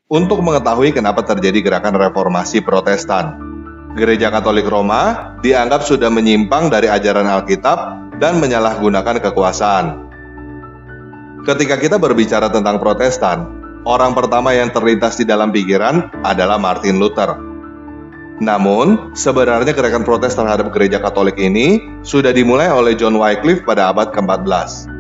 untuk mengetahui kenapa terjadi gerakan reformasi Protestan. Gereja Katolik Roma dianggap sudah menyimpang dari ajaran Alkitab dan menyalahgunakan kekuasaan. Ketika kita berbicara tentang Protestan, orang pertama yang terlintas di dalam pikiran adalah Martin Luther. Namun, sebenarnya gerakan protes terhadap gereja Katolik ini sudah dimulai oleh John Wycliffe pada abad ke-14.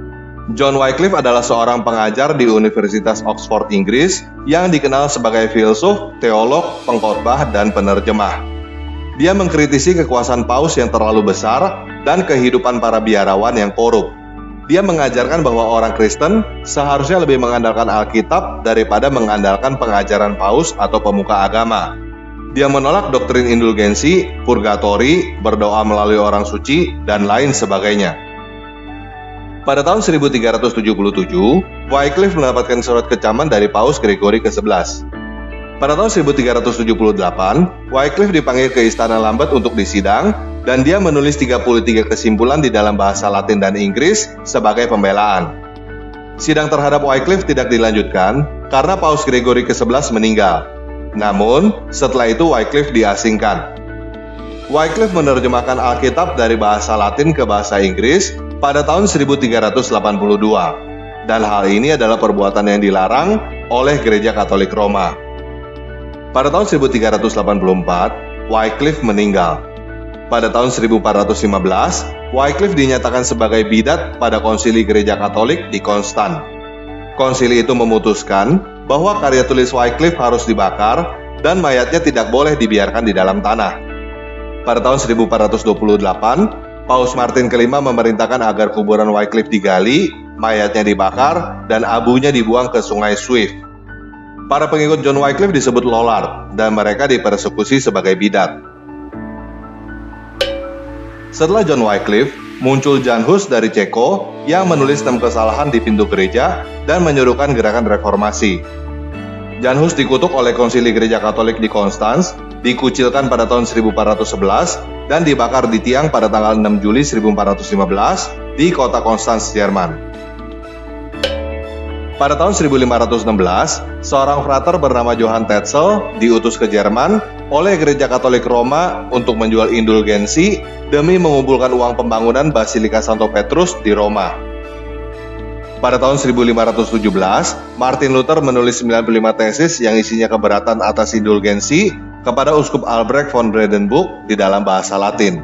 John Wycliffe adalah seorang pengajar di Universitas Oxford, Inggris, yang dikenal sebagai filsuf, teolog, pengkhotbah, dan penerjemah. Dia mengkritisi kekuasaan paus yang terlalu besar dan kehidupan para biarawan yang korup. Dia mengajarkan bahwa orang Kristen seharusnya lebih mengandalkan Alkitab daripada mengandalkan pengajaran paus atau pemuka agama. Dia menolak doktrin indulgensi, purgatori, berdoa melalui orang suci, dan lain sebagainya. Pada tahun 1377, Wycliffe mendapatkan surat kecaman dari Paus Gregory ke-11. Pada tahun 1378, Wycliffe dipanggil ke Istana Lambeth untuk disidang, dan dia menulis 33 kesimpulan di dalam bahasa Latin dan Inggris sebagai pembelaan. Sidang terhadap Wycliffe tidak dilanjutkan karena Paus Gregory ke-11 meninggal. Namun, setelah itu Wycliffe diasingkan. Wycliffe menerjemahkan Alkitab dari bahasa Latin ke bahasa Inggris pada tahun 1382. Dan hal ini adalah perbuatan yang dilarang oleh Gereja Katolik Roma. Pada tahun 1384, Wycliffe meninggal. Pada tahun 1415, Wycliffe dinyatakan sebagai bidat pada konsili Gereja Katolik di Konstan. Konsili itu memutuskan bahwa karya tulis Wycliffe harus dibakar dan mayatnya tidak boleh dibiarkan di dalam tanah. Pada tahun 1428, Paus Martin kelima memerintahkan agar kuburan Wycliffe digali, mayatnya dibakar, dan abunya dibuang ke sungai Swift. Para pengikut John Wycliffe disebut Lollard, dan mereka dipersekusi sebagai bidat. Setelah John Wycliffe, muncul Jan Hus dari Ceko yang menulis 6 kesalahan di pintu gereja dan menyuruhkan gerakan reformasi. Jan Hus dikutuk oleh konsili Gereja Katolik di Konstans, dikucilkan pada tahun 1411, dan dibakar di tiang pada tanggal 6 Juli 1415 di kota Konstans, Jerman. Pada tahun 1516, seorang frater bernama Johann Tetzel diutus ke Jerman oleh Gereja Katolik Roma untuk menjual indulgensi demi mengumpulkan uang pembangunan Basilika Santo Petrus di Roma. Pada tahun 1517, Martin Luther menulis 95 tesis yang isinya keberatan atas indulgensi kepada Uskup Albrecht von Brandenburg di dalam bahasa Latin.